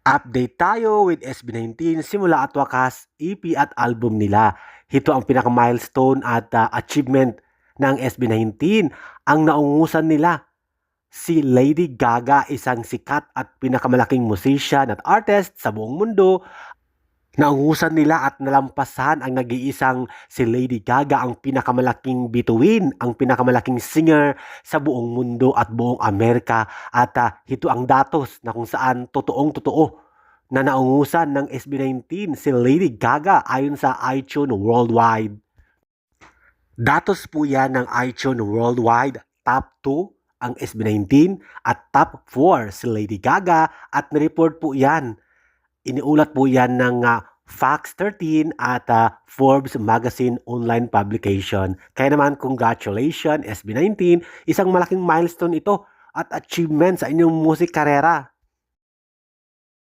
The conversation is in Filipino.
Update tayo with SB19 simula at wakas, EP at album nila. Ito ang pinaka-milestone at achievement ng SB19. Ang naungusan nila, si Lady Gaga, isang sikat at pinakamalaking musician at artist sa buong mundo. Naungusan nila at nalampasan ang nag-iisang si Lady Gaga, ang pinakamalaking bituin, ang pinakamalaking singer sa buong mundo at buong Amerika. At ito ang datos na kung saan totoong-totoo na naungusan ng SB19 si Lady Gaga ayon sa iTunes Worldwide. Datos po yan ng iTunes Worldwide, top 2 ang SB19 at top 4 si Lady Gaga, at nireport po yan. Iniulat po yan ng Fox 13 at Forbes Magazine online publication. Kaya naman, congratulations SB19, isang malaking milestone ito at achievement sa inyong music karera.